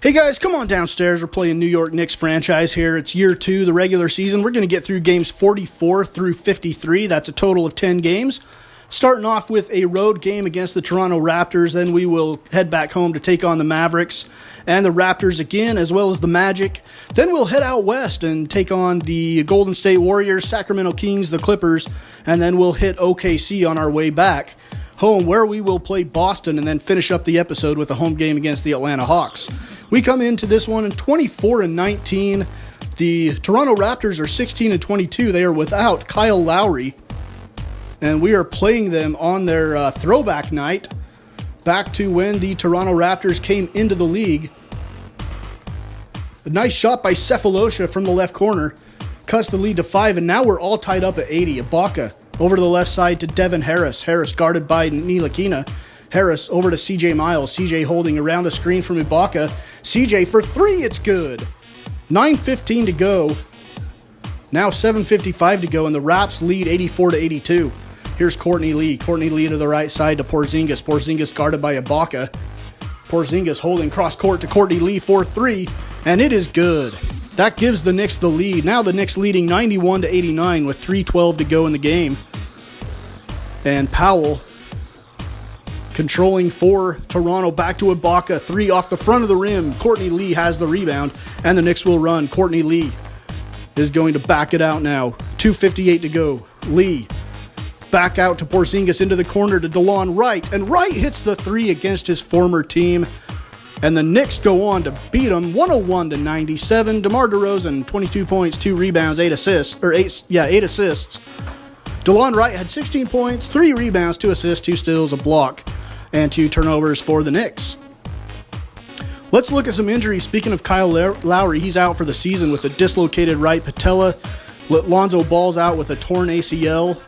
Hey guys, come on downstairs. We're playing New York Knicks franchise here. It's year 2, the regular season. We're going to get through games 44 through 53. That's a total of 10 games. Starting off with a road game against the Toronto Raptors. Then we will head back home to take on the Mavericks and the Raptors again, as well as the Magic. Then we'll head out west and take on the Golden State Warriors, Sacramento Kings, the Clippers, and then we'll hit OKC on our way back home, where we will play Boston and then finish up the episode with a home game against the Atlanta Hawks. We come into this one in 24-19. The Toronto Raptors are 16-22. They are without Kyle Lowry, and we are playing them on their throwback night back to when the Toronto Raptors came into the league. A nice shot by Sefolosha from the left corner cuts the lead to 5, and now we're all tied up at 80. Ibaka over to the left side to Devin Harris. Harris guarded by Ntilikina. Harris over to CJ Miles. CJ holding around the screen from Ibaka. CJ for 3, it's good. 9:15 to go. Now 7:55 to go, and the Raps lead 84-82. Here's Courtney Lee. Courtney Lee to the right side to Porzingis. Porzingis guarded by Ibaka. Porzingis holding cross court to Courtney Lee for 3, and it is good. That gives the Knicks the lead. Now the Knicks leading 91-89 with 3:12 to go in the game. And Powell controlling for Toronto, back to Ibaka, 3 off the front of the rim. Courtney Lee has the rebound, and the Knicks will run. Courtney Lee is going to back it out now. 2:58 to go. Lee back out to Porzingis into the corner to DeLon Wright, and Wright hits the 3 against his former team. And the Knicks go on to beat them 101-97. DeMar DeRozan, 22 points, 2 rebounds, 8 assists. 8 assists. DeLon Wright had 16 points, 3 rebounds, 2 assists, 2 steals, a block, and 2 turnovers for the Knicks. Let's look at some injuries. Speaking of Kyle Lowry, he's out for the season with a dislocated right patella. Lonzo Ball's out with a torn ACL.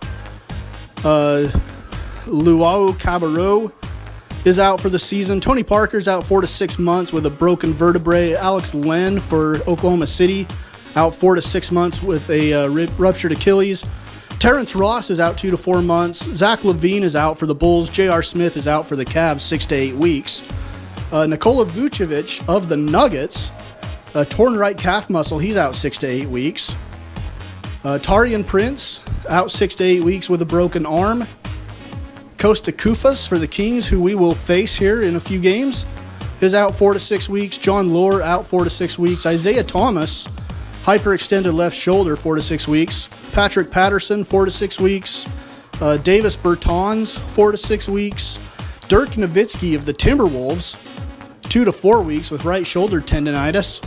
Luau Cabarro is out for the season. Tony Parker's out 4 to 6 months with a broken vertebrae. Alex Len for Oklahoma City out 4 to 6 months with a ruptured Achilles. Terrence Ross is out 2 to 4 months. Zach LaVine is out for the Bulls. J.R. Smith is out for the Cavs 6 to 8 weeks. Nikola Vucevic of the Nuggets, a torn right calf muscle, he's out 6 to 8 weeks. Tarian Prince out 6 to 8 weeks with a broken arm. Costa Koufos for the Kings, who we will face here in a few games, is out 4 to 6 weeks. John Lohr out 4 to 6 weeks. Isaiah Thomas, hyperextended left shoulder, 4 to 6 weeks. Patrick Patterson, 4 to 6 weeks. Davis Bertans, 4 to 6 weeks. Dirk Nowitzki of the Timberwolves, 2 to 4 weeks with right shoulder tendonitis.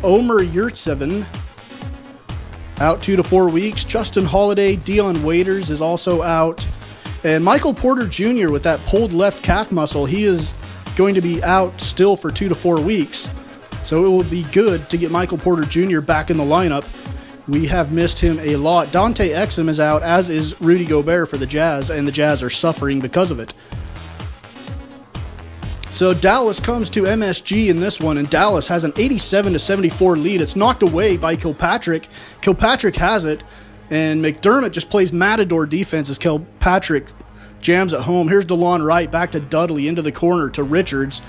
Omer Yurtseven, out 2 to 4 weeks. Justin Holiday, Dion Waiters is also out. And Michael Porter Jr. with that pulled left calf muscle, he is going to be out still for 2 to 4 weeks. So it will be good to get Michael Porter Jr. back in the lineup. We have missed him a lot. Dante Exum is out, as is Rudy Gobert for the Jazz, and the Jazz are suffering because of it. So Dallas comes to MSG in this one, and Dallas has an 87-74 lead. It's knocked away by Kilpatrick. Kilpatrick has it, and McDermott just plays matador defense as Kilpatrick jams at home. Here's DeLon Wright back to Dudley into the corner to Richards.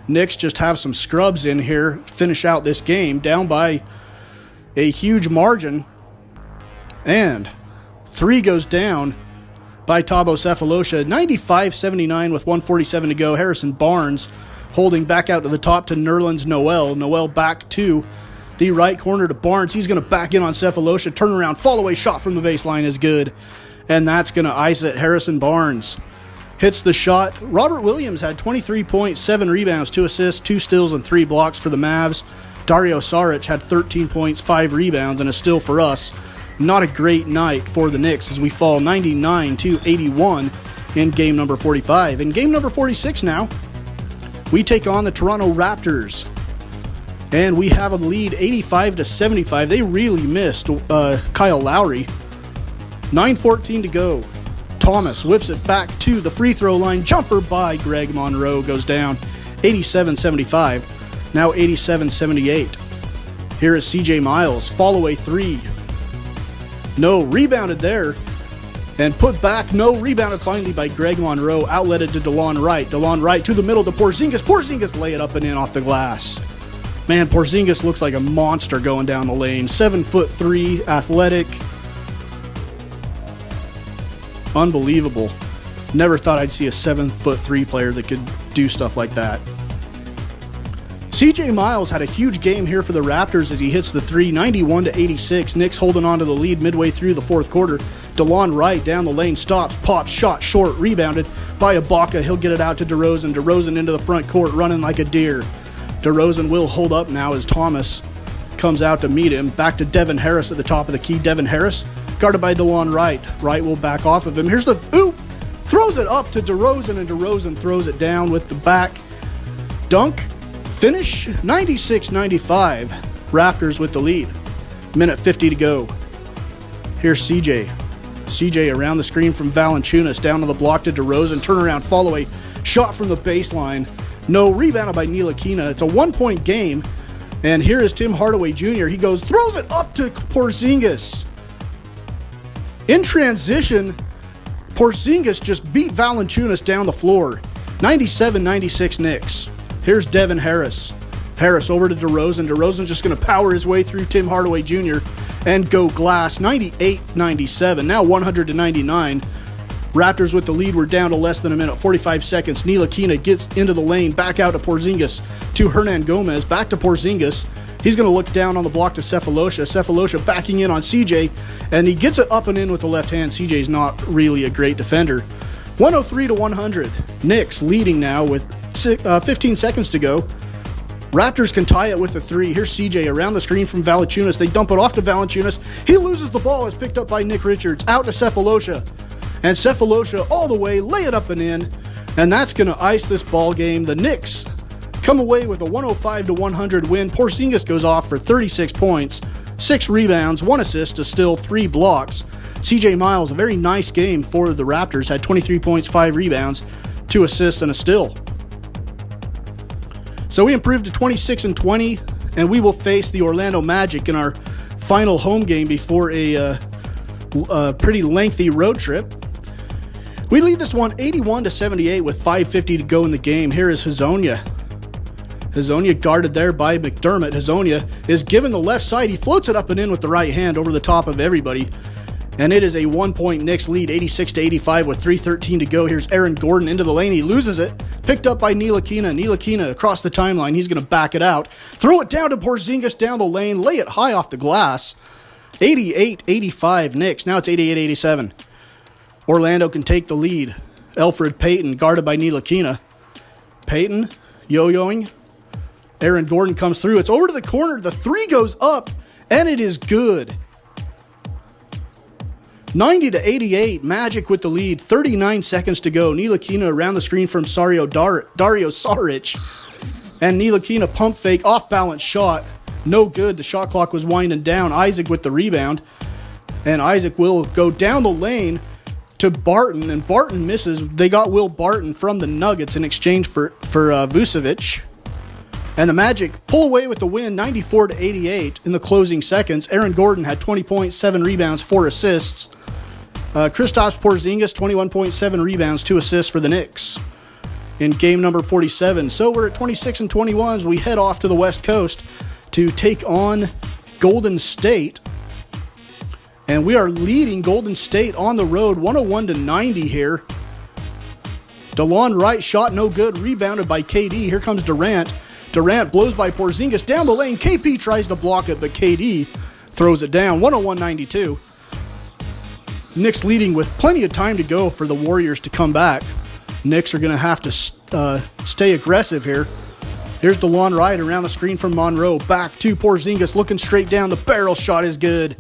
Knicks just have some scrubs in here, finish out this game, down by a huge margin. And 3 goes down by Thabo Sefolosha. 95-79 with 1:47 to go. Harrison Barnes holding back out to the top to Nerlens Noel. Noel back to the right corner to Barnes. He's going to back in on Sefolosha. Turnaround, fall-away shot from the baseline is good. And that's going to ice it. Harrison Barnes hits the shot. Robert Williams had 23 points, 7 rebounds, 2 assists, 2 steals, and 3 blocks for the Mavs. Dario Saric had 13 points, 5 rebounds, and a steal for us. Not a great night for the Knicks as we fall 99-81 in game number 45. In game number 46 now, we take on the Toronto Raptors. And we have a lead 85-75. They really missed Kyle Lowry. 9:14 to go. Thomas whips it back to the free throw line. Jumper by Greg Monroe goes down. 87-75. Now 87-78. Here is CJ Miles. Fall away 3. No, rebounded there And put back, no, rebounded finally by Greg Monroe, outletted to DeLon Wright. DeLon Wright to the middle to Porzingis. Porzingis lay it up and in off the glass. Man, Porzingis looks like a monster going down the lane. 7'3", athletic. Unbelievable. Never thought I'd see a 7'3" player that could do stuff like that. CJ Miles had a huge game here for the Raptors as he hits the three, 91-86. Knicks holding on to the lead midway through the fourth quarter. DeLon Wright down the lane, stops, pops, shot short, rebounded by Ibaka. He'll get it out to DeRozan. DeRozan into the front court, running like a deer. DeRozan will hold up now as Thomas comes out to meet him. Back to Devin Harris at the top of the key. Devin Harris guarded by DeLon Wright. Wright will back off of him. Here's the oop! Throws it up to DeRozan, and DeRozan throws it down with the back dunk. Finish 96-95. Raptors with the lead. Minute 50 to go. Here's CJ. CJ around the screen from Valanciunas, down to the block to DeRozan. Turnaround, fall away, shot from the baseline. No, rebounded by Ntilikina. It's a 1-point game. And here is Tim Hardaway Jr. He goes, throws it up to Porzingis. In transition, Porzingis just beat Valanciunas down the floor. 97-96 Knicks. Here's Devin Harris. Harris over to DeRozan. DeRozan just going to power his way through Tim Hardaway Jr. and go glass. 98-97. Now 100-99. Raptors with the lead. We're down to less than a minute. 45 seconds. Ntilikina gets into the lane. Back out to Porzingis. To Hernan Gomez. Back to Porzingis. He's going to look down on the block to Cephalosha. Cephalosha backing in on CJ. And he gets it up and in with the left hand. CJ's not really a great defender. 103-100. Knicks leading now with 15 seconds to go. Raptors can tie it with a three. Here's CJ around the screen from Valanciunas. They dump it off to Valanciunas. He loses the ball. It's picked up by Nick Richards. Out to Cephalosha. And Cephalosha all the way, lay it up and in. And that's going to ice this ball game. The Knicks come away with a 105-100 win. Porzingis goes off for 36 points, 6 rebounds, 1 assist to still 3 blocks. CJ Miles, a very nice game for the Raptors, had 23 points, 5 rebounds, 2 assists, and a steal. So we improved to 26-20, and we will face the Orlando Magic in our final home game before a pretty lengthy road trip. We lead this one 81-78 with 5:50 to go in the game. Here is Hezonja. Hezonja guarded there by McDermott. Hezonja is given the left side. He floats it up and in with the right hand over the top of everybody. And it is a 1-point Knicks lead, 86-85 with 3:13 to go. Here's Aaron Gordon into the lane. He loses it. Picked up by Ntilikina. Ntilikina across the timeline. He's going to back it out. Throw it down to Porzingis down the lane. Lay it high off the glass. 88-85 Knicks. Now it's 88-87. Orlando can take the lead. Elfrid Payton guarded by Ntilikina. Payton yo-yoing. Aaron Gordon comes through. It's over to the corner. The three goes up, and it is good. 90-88, Magic with the lead. 39 seconds to go. Ntilikina around the screen from Dario Saric. And Ntilikina pump fake, off-balance shot. No good. The shot clock was winding down. Isaac with the rebound. And Isaac will go down the lane to Barton, and Barton misses. They got Will Barton from the Nuggets in exchange for Vucevic. And the Magic pull away with the win, 94-88 in the closing seconds. Aaron Gordon had 20 points, 7 rebounds, 4 assists. Kristaps Porzingis, 21.7 rebounds, 2 assists for the Knicks in game number 47. So we're at 26-21 as we head off to the West Coast to take on Golden State. And we are leading Golden State on the road, 101-90 here. DeLon Wright shot no good, rebounded by KD. Here comes Durant. Durant blows by Porzingis down the lane. KP tries to block it, but KD throws it down. 101-92. Knicks leading with plenty of time to go for the Warriors to come back. Knicks are going to have to stay aggressive here. Here's DeLon Wright around the screen from Monroe. Back to Porzingis, looking straight down. The barrel shot is good.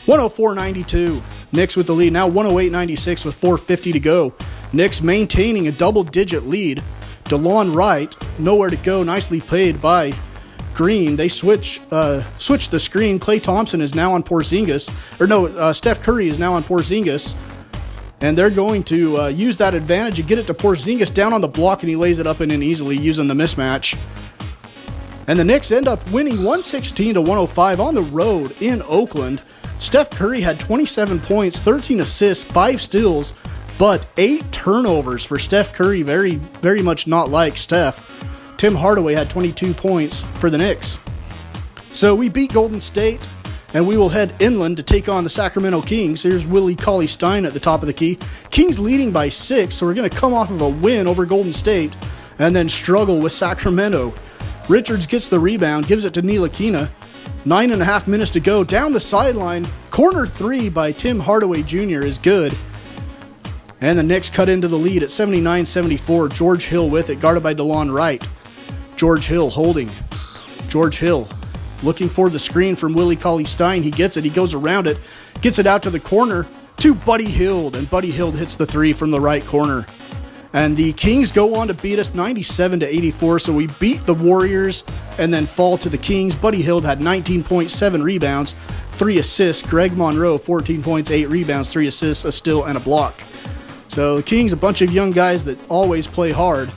104-92. Knicks with the lead. Now 108-96 with 4:50 to go. Knicks maintaining a double-digit lead. DeLon Wright, nowhere to go. Nicely played by Green. They switch the screen. Klay Thompson is now on Porzingis. Steph Curry is now on Porzingis. And they're going to use that advantage and get it to Porzingis down on the block, and he lays it up and in easily using the mismatch. And the Knicks end up winning 116-105 on the road in Oakland. Steph Curry had 27 points, 13 assists, 5 steals, but 8 turnovers for Steph Curry. Very, very much not like Steph. Tim Hardaway had 22 points for the Knicks. So we beat Golden State, and we will head inland to take on the Sacramento Kings. Here's Willie Cauley-Stein at the top of the key. Kings leading by 6, so we're going to come off of a win over Golden State and then struggle with Sacramento. Richards gets the rebound, gives it to Ntilikina. 9.5 minutes to go. Down the sideline, corner 3 by Tim Hardaway Jr. is good. And the Knicks cut into the lead at 79-74. George Hill with it, guarded by DeLon Wright. George Hill holding. George Hill looking for the screen from Willie Cauley-Stein. He gets it. He goes around it. Gets it out to the corner to Buddy Hield. And Buddy Hield hits the 3 from the right corner. And the Kings go on to beat us 97-84. So we beat the Warriors and then fall to the Kings. Buddy Hield had 19.7 rebounds, 3 assists. Greg Monroe, 14 points, 8 rebounds, 3 assists, a steal, and a block. So the Kings, a bunch of young guys that always play hard.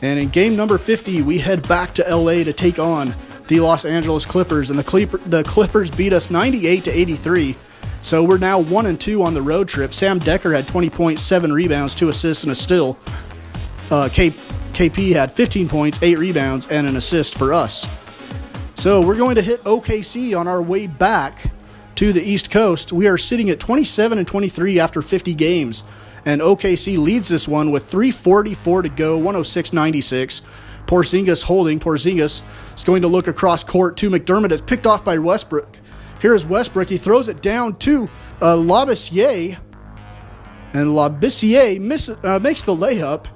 And in game number 50, we head back to LA to take on the Los Angeles Clippers. And the Clippers beat us 98-83. So we're now 1-2 on the road trip. Sam Decker had 20.7 rebounds, 2 assists, and a steal. KP had 15 points, 8 rebounds, and an assist for us. So we're going to hit OKC on our way back to the East Coast. We are sitting at 27-23 after 50 games. And OKC leads this one with 3:44 to go, 106-96. Porzingis holding. Porzingis is going to look across court to McDermott. It's picked off by Westbrook. Here's Westbrook. He throws it down to Labissiere. And Labissiere makes the layup.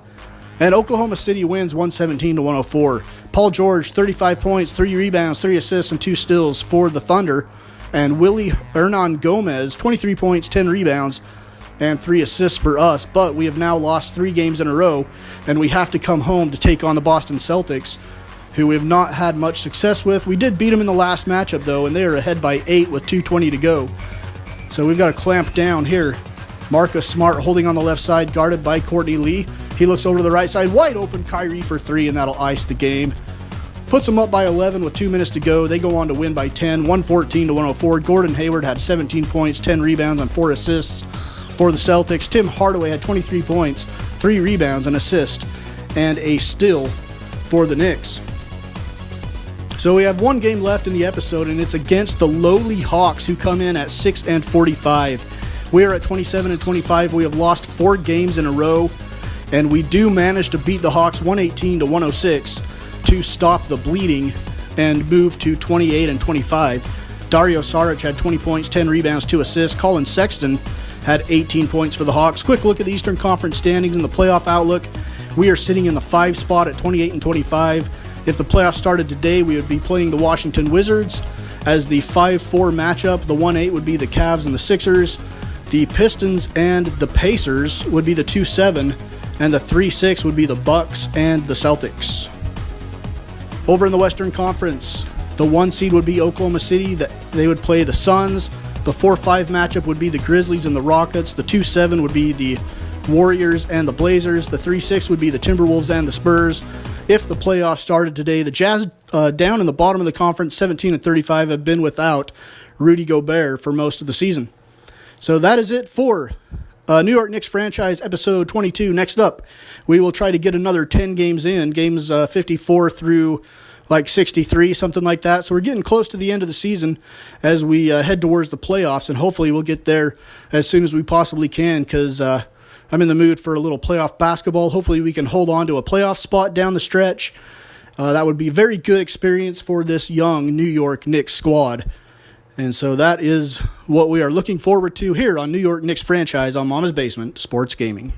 And Oklahoma City wins 117-104. Paul George, 35 points, 3 rebounds, 3 assists, and 2 steals for the Thunder. And Willie Hernan Gomez, 23 points, 10 rebounds, and 3 assists for us. But we have now lost 3 games in a row, and we have to come home to take on the Boston Celtics, who we have not had much success with. We did beat them in the last matchup, though, and they are ahead by 8 with 2:20 to go. So we've got to clamp down here. Marcus Smart holding on the left side, guarded by Courtney Lee. He looks over to the right side, wide open Kyrie for 3, and that'll ice the game. Puts them up by 11 with 2 minutes to go. They go on to win by 10, 114-104. Gordon Hayward had 17 points, 10 rebounds, and 4 assists for the Celtics. Tim Hardaway had 23 points, 3 rebounds, an assist, and a steal for the Knicks. So we have 1 game left in the episode, and it's against the lowly Hawks, who come in at 6-45. We are at 27-25. We have lost 4 games in a row, and we do manage to beat the Hawks 118-106 to stop the bleeding and move to 28-25. Dario Saric had 20 points, 10 rebounds, 2 assists. Colin Sexton had 18 points for the Hawks. Quick look at the Eastern Conference standings and the playoff outlook. We are sitting in the 5 spot at 28-25. If the playoffs started today, we would be playing the Washington Wizards as the 5-4 matchup. The 1-8 would be the Cavs and the Sixers. The Pistons and the Pacers would be the 2-7, and the 3-6 would be the Bucks and the Celtics. Over in the Western Conference, the 1 seed would be Oklahoma City. They would play the Suns. The 4-5 matchup would be the Grizzlies and the Rockets. The 2-7 would be the Warriors and the Blazers. The 3-6 would be the Timberwolves and the Spurs. If the playoffs started today, the Jazz down in the bottom of the conference, 17-35, have been without Rudy Gobert for most of the season. So that is it for New York Knicks franchise episode 22. Next up, we will try to get another 10 games in, games 54 through like 63, something like that. So we're getting close to the end of the season as we head towards the playoffs, and hopefully we'll get there as soon as we possibly can, because I'm in the mood for a little playoff basketball. Hopefully we can hold on to a playoff spot down the stretch. That would be a very good experience for this young New York Knicks squad. And so that is what we are looking forward to here on New York Knicks franchise on Mama's Basement Sports Gaming.